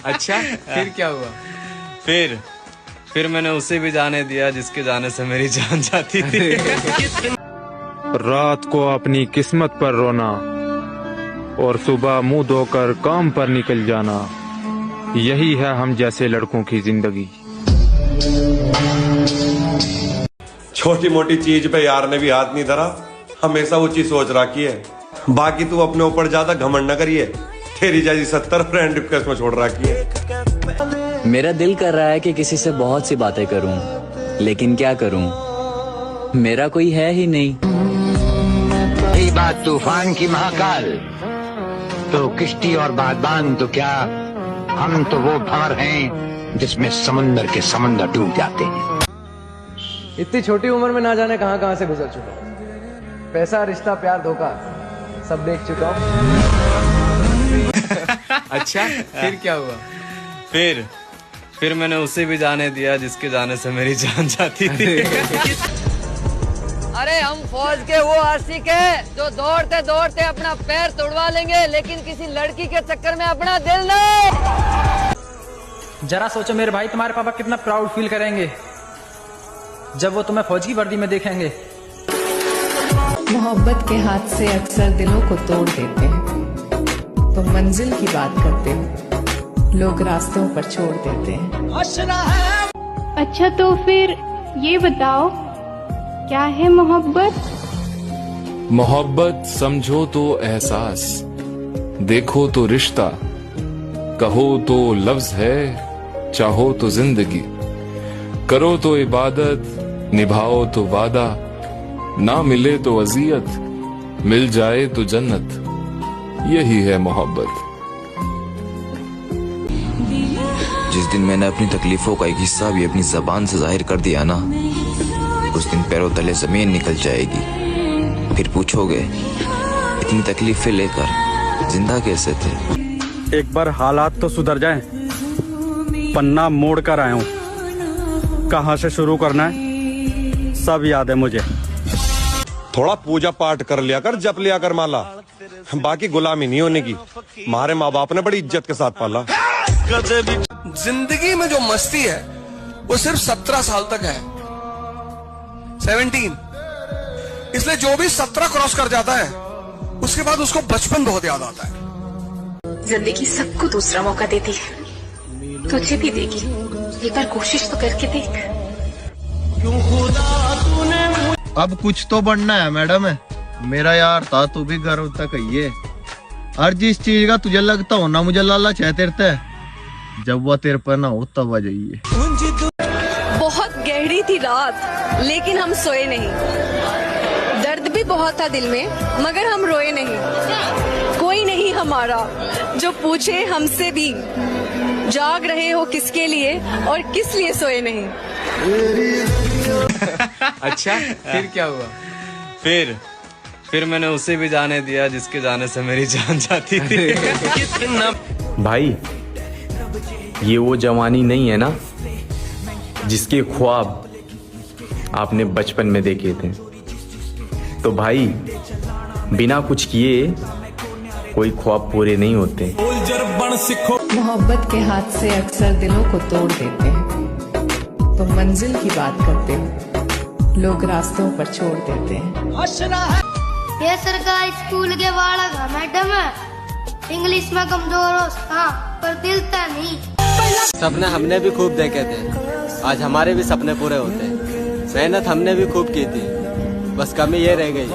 अच्छा, फिर क्या हुआ? फिर मैंने उसे भी जाने दिया जिसके जाने से मेरी जान जाती थी। रात को अपनी किस्मत पर रोना और सुबह मुंह धोकर काम पर निकल जाना, यही है हम जैसे लड़कों की जिंदगी। छोटी मोटी चीज पे यार ने भी हाथ नहीं धरा, हमेशा ऊंची सोच रखी है। बाकी तू अपने ऊपर ज्यादा घमंड न करिए, तेरी जैसी 70 फ्रेंड रिक्वेस्ट में छोड़ रखी है। मेरा दिल कर रहा है कि किसी से बहुत सी बातें करूं, लेकिन क्या करूं, मेरा कोई है ही नहीं। यही बात तूफान की महाकाल, तो किश्ती और बादबान तो क्या, हम तो वो भंवर हैं जिसमें समुंदर के समंदर डूब जाते हैं। इतनी छोटी उम्र में ना जाने कहां कहां से गुजर चुका हूं। पैसा, रिश्ता, प्यार, धोखा सब देख चुका हूं। अच्छा, फिर क्या हुआ? फिर मैंने उसे भी जाने दिया जिसके जाने से मेरी जान जाती थी। अरे हम फौज के वो आशिक है जो दौड़ते दौड़ते अपना पैर तोड़वा लेंगे, लेकिन किसी लड़की के चक्कर में अपना दिल नहीं। जरा सोचो मेरे भाई, तुम्हारे पापा कितना प्राउड फील करेंगे जब वो तुम्हें फौज की वर्दी में देखेंगे। मोहब्बत के हाथ से अक्सर दिलों को तोड़ देते हैं, तो मंजिल की बात करते हो, लोग रास्तों पर छोड़ देते हैं। अच्छा, तो फिर ये बताओ, क्या है मोहब्बत? मोहब्बत समझो तो एहसास, देखो तो रिश्ता, कहो तो लफ्ज है, चाहो तो जिंदगी, करो तो इबादत, निभाओ तो वादा, ना मिले तो अजियत, मिल जाए तो जन्नत, यही है मोहब्बत। जिस दिन मैंने अपनी तकलीफों का एक हिस्सा भी अपनी जबान से जाहिर कर दिया ना, उस दिन पैरों तले जमीन निकल जाएगी। फिर पूछोगे इतनी तकलीफें लेकर जिंदा कैसे थे। एक बार हालात तो सुधर जाएं, पन्ना मोड़ कर आया हूँ, कहाँ से शुरू करना है सब याद है मुझे। थोड़ा पूजा पाठ कर लिया कर, जप लिया कर माला, बाकी गुलामी नहीं होने की। हमारे माँ बाप ने बड़ी इज्जत के साथ पाला। जिंदगी में जो मस्ती है वो सिर्फ 17 साल तक है, 17। इसलिए जो भी 17 क्रॉस कर जाता है उसके बाद उसको बचपन बहुत याद आता है। जिंदगी सबको दूसरा मौका देती है, तुझे भी देगी, एक बार कोशिश तो करके देख। अब कुछ तो बनना है मैडम, मेरा यार था तू भी गर्व तक कहिए। हर जिस चीज का तुझे लगता हो ना मुझे लालच है तेरे ते, जब वह तेरे पर ना हो तब आ जाइए। बहुत गहरी थी रात लेकिन हम सोए नहीं, दर्द भी बहुत था दिल में मगर हम रोए नहीं। कोई नहीं हमारा जो पूछे हमसे भी, जाग रहे हो किसके लिए और किस लिए सोए नहीं। अच्छा, फिर क्या हुआ? फिर मैंने उसे भी जाने दिया जिसके जाने से मेरी जान जाती थी। भाई, ये वो जवानी नहीं है ना जिसके ख्वाब आपने बचपन में देखे थे। तो भाई, बिना कुछ किए कोई ख्वाब पूरे नहीं होते। मोहब्बत के हाथ से अक्सर दिलों को तोड़ देते हैं, तो मंजिल की बात करते हो, लोग रास्तों पर छोड़ देते हैं। ये सरकारी स्कूल के बालक है मैडम, इंग्लिश में कमजोर हो हाँ, पर दिल तो नहीं। सपने हमने भी खूब देखे थे, आज हमारे भी सपने पूरे होते। मेहनत हमने भी खूब की थी, बस कमी ये रह गई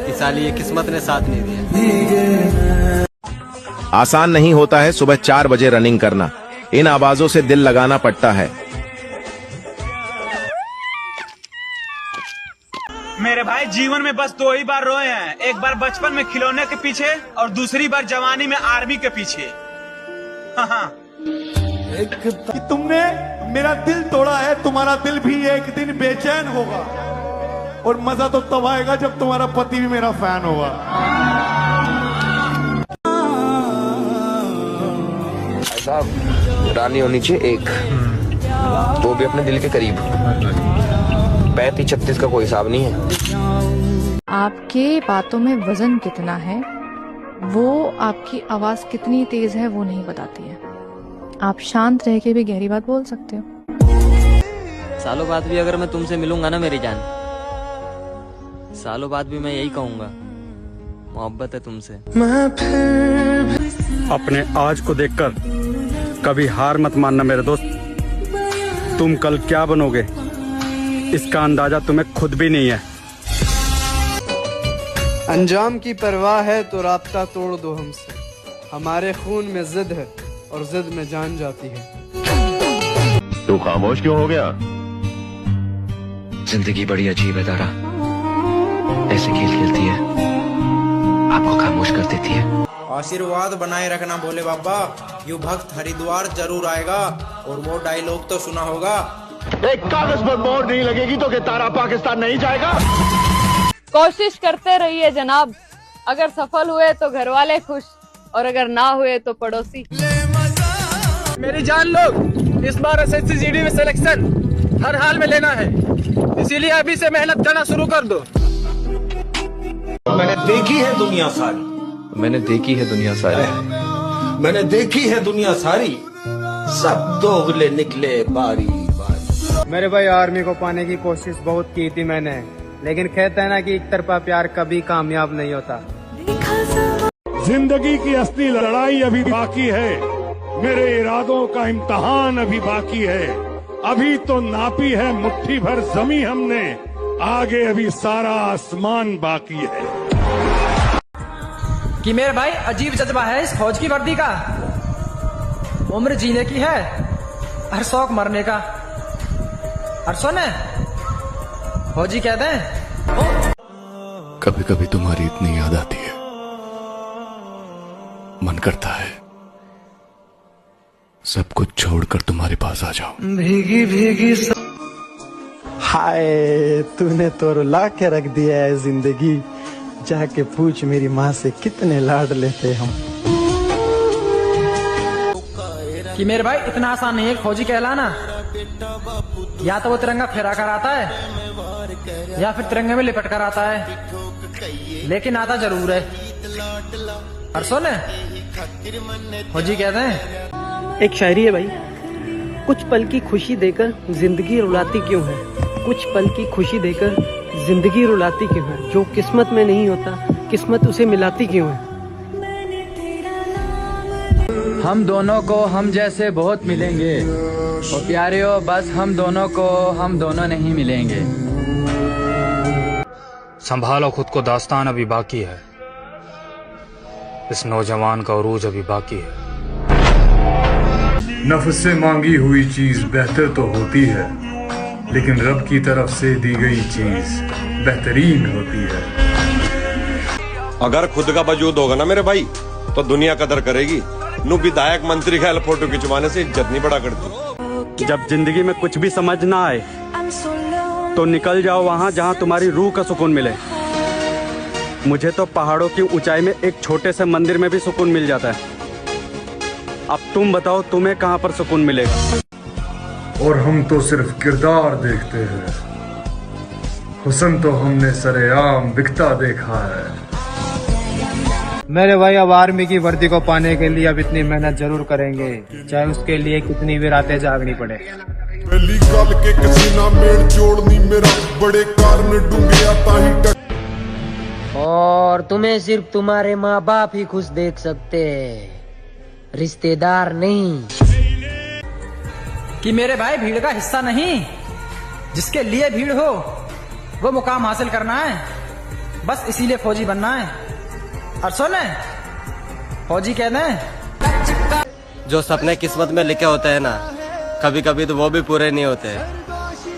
कि साली ये किस्मत ने साथ नहीं दिया। आसान नहीं होता है सुबह 4 बजे रनिंग करना, इन आवाजों से दिल लगाना पड़ता है। मेरे भाई, जीवन में बस 2 ही बार रोए हैं, एक बार बचपन में खिलौने के पीछे और दूसरी बार जवानी में आर्मी के पीछे। हाँ। कि तुमने मेरा दिल तोड़ा है, तुम्हारा दिल भी एक दिन बेचैन होगा, और मजा तो तब आएगा जब तुम्हारा पति भी मेरा फैन होगा। साहब, रानी होनी चाहिए एक, वो भी अपने दिल के करीब। 35-36 का कोई हिसाब नहीं है। आपके बातों में वजन कितना है वो आपकी आवाज कितनी तेज है वो नहीं बताती है। आप शांत रह के भी गहरी बात बोल सकते हो। सालों बाद भी अगर मैं तुमसे मिलूंगा ना मेरी जान, सालों बाद भी मैं यही कहूंगा, मोहब्बत है तुमसे। अपने आज को देखकर कभी हार मत मानना मेरे दोस्त। तुम कल क्या बनोगे इसका अंदाजा तुम्हें खुद भी नहीं है। अंजाम की परवाह है तो राब्ता तोड़ दो हमसे। हमारे खून में जिद है और जिद में जान जाती है। तू खामोश क्यों हो गया? जिंदगी बड़ी अजीब है तारा, ऐसे खेल खेलती है, आपको खामोश कर देती है। आशीर्वाद बनाए रखना भोले बाबा, यू भक्त हरिद्वार जरूर आएगा। और वो डायलॉग तो सुना होगा, एक कागज पर मोहर नहीं लगेगी तो क्या तारा पाकिस्तान नहीं जाएगा? कोशिश करते रहिए जनाब, अगर सफल हुए तो घर वाले खुश और अगर ना हुए तो पड़ोसी। मेरी जान लोग, इस बार एसएससी जीडी में सिलेक्शन हर हाल में लेना है, इसीलिए अभी से मेहनत करना शुरू कर दो। मैंने देखी है दुनिया सारी, मैंने देखी है दुनिया सारी, मैंने देखी है दुनिया सारी, सब दोगले निकले बारी बारी। मेरे भाई आर्मी को पाने की कोशिश बहुत की थी मैंने, लेकिन कहते हैं ना कि एक तरफा प्यार कभी कामयाब नहीं होता। जिंदगी की असली लड़ाई अभी बाकी है, मेरे इरादों का इम्तहान अभी बाकी है। अभी तो नापी है मुट्ठी भर जमी हमने, आगे अभी सारा आसमान बाकी है। कि मेरे भाई अजीब जज्बा है इस फौज की वर्दी का, उम्र जीने की है हर शौक मरने का। और सुने फौजी कहते हैं, कभी कभी तुम्हारी इतनी याद आती है, मन करता है सब कुछ छोड़कर तुम्हारे पास आ जाऊं। भीगी भीगी हाय तूने तो रुला के रख दिया है जिंदगी, जाके पूछ मेरी माँ से कितने लाड लेते हम। कि मेरे भाई इतना आसान नहीं है फौजी कहलाना, या तो वो तिरंगा फहरा कर आता है या फिर तिरंगे में लिपट कर आता है, लेकिन आता जरूर है। और सुन फौजी कहते हैं, एक शायरी है भाई, कुछ पल की खुशी देकर जिंदगी रुलाती क्यों है, कुछ पल की खुशी देकर जिंदगी रुलाती क्यों है, जो किस्मत में नहीं होता किस्मत उसे मिलाती क्यों है। हम दोनों को हम जैसे बहुत मिलेंगे, और प्यारियों बस हम दोनों को हम दोनों नहीं मिलेंगे। संभालो खुद को, दास्तान अभी बाकी है, इस नौजवान का उरूज अभी बाकी है। नफ्स से मांगी हुई चीज बेहतर तो होती है, लेकिन रब की तरफ से दी गई चीज बेहतरीन होती है। अगर खुद का वजूद होगा ना मेरे भाई, तो दुनिया कदर करेगी। नु विधायक मंत्री का फोटो खिंचवाने से इज्जत नहीं बढ़ा करती। जब जिंदगी में कुछ भी समझ ना आए तो निकल जाओ वहाँ जहाँ तुम्हारी रूह का सुकून मिले। मुझे तो पहाड़ों की ऊंचाई में एक छोटे से मंदिर में भी सुकून मिल जाता है। अब तुम बताओ तुम्हें कहाँ पर सुकून मिलेगा। और हम तो सिर्फ किरदार देखते हैं, हुस्न तो हमने सरेआम बिकता देखा है। मेरे भाई अब आर्मी की वर्दी को पाने के लिए अब इतनी मेहनत जरूर करेंगे, चाहे उसके लिए कितनी भी रातें जागनी पड़े। पहली गल के किसी ना मेल जोड़नी मेरा बड़े कारण डूंगिया ताही। और तुम्हें सिर्फ तुम्हारे माँ बाप ही खुश देख सकते हैं, रिश्तेदार नहीं। कि मेरे भाई भीड़ का हिस्सा नहीं, जिसके लिए भीड़ हो वो मुकाम हासिल करना है, बस इसीलिए फौजी बनना है। और सुने फौजी कहते हैं, जो सपने किस्मत में लिखे होते हैं ना, कभी कभी तो वो भी पूरे नहीं होते।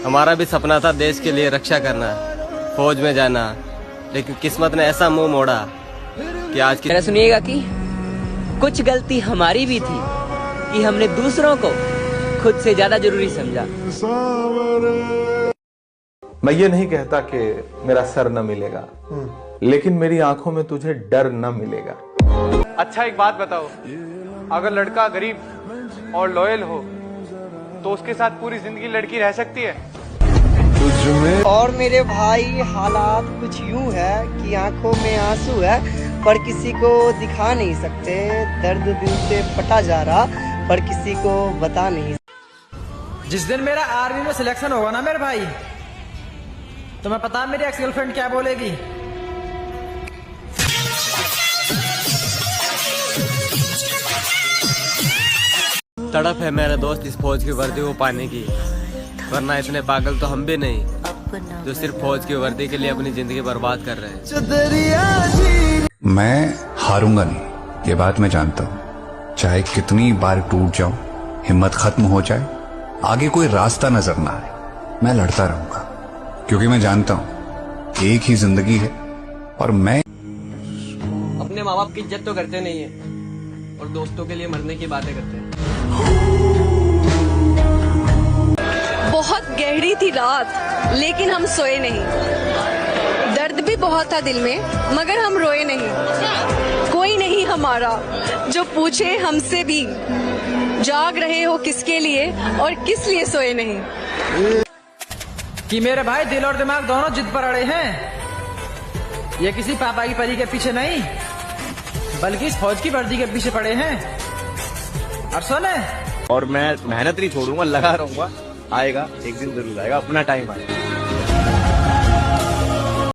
हमारा भी सपना था देश के लिए रक्षा करना, फौज में जाना, लेकिन किस्मत ने ऐसा मुंह मोड़ा कि आज की। सुनिएगा कि कुछ गलती हमारी भी थी कि हमने दूसरों को खुद से ज्यादा जरूरी समझा। मैं ये नहीं कहता कि मेरा सर न मिलेगा, लेकिन मेरी आंखों में तुझे डर न मिलेगा। अच्छा एक बात बताओ, अगर लड़का गरीब और लॉयल हो तो उसके साथ पूरी जिंदगी लड़की रह सकती है? और मेरे भाई हालात कुछ यूं है कि आंखों में आंसू है, पर किसी को दिखा नहीं सकते, दर्द दिल से फटा जा रहा पर किसी को बता नहीं। जिस दिन मेरा आर्मी में सिलेक्शन होगा ना मेरे भाई, तो मैं पता मेरी एक्स गर्लफ्रेंड क्या बोलेगी। तड़प है मेरा दोस्त इस फौज की वर्दी को पाने की, वरना इतने पागल तो हम भी नहीं जो सिर्फ फौज की वर्दी के लिए अपनी जिंदगी बर्बाद कर रहे हैं। मैं हारूंगा नहीं, ये बात मैं जानता हूँ। चाहे कितनी बार टूट जाऊं, हिम्मत खत्म हो जाए, आगे कोई रास्ता नजर ना आए, मैं लड़ता रहूंगा, क्योंकि मैं जानता हूं एक ही जिंदगी है और मैं अपने माँ बाप की इज्जत तो करते नहीं है और दोस्तों के लिए मरने की बातें करते हैं। बहुत गहरी थी रात लेकिन हम सोए नहीं। दर्द भी बहुत था दिल में मगर हम रोए नहीं। कोई नहीं हमारा जो पूछे हमसे भी, जाग रहे हो किसके लिए और किस लिए सोए नहीं। कि मेरे भाई दिल और दिमाग दोनों जिद पर अड़े हैं। ये किसी पापा की परी के पीछे नहीं बल्कि इस फौज की वर्दी के पीछे पड़े हैं। और सुने, और मैं मेहनत नहीं छोड़ूंगा, लगा रहूंगा, आएगा एक दिन जरूर आएगा, अपना टाइम आएगा।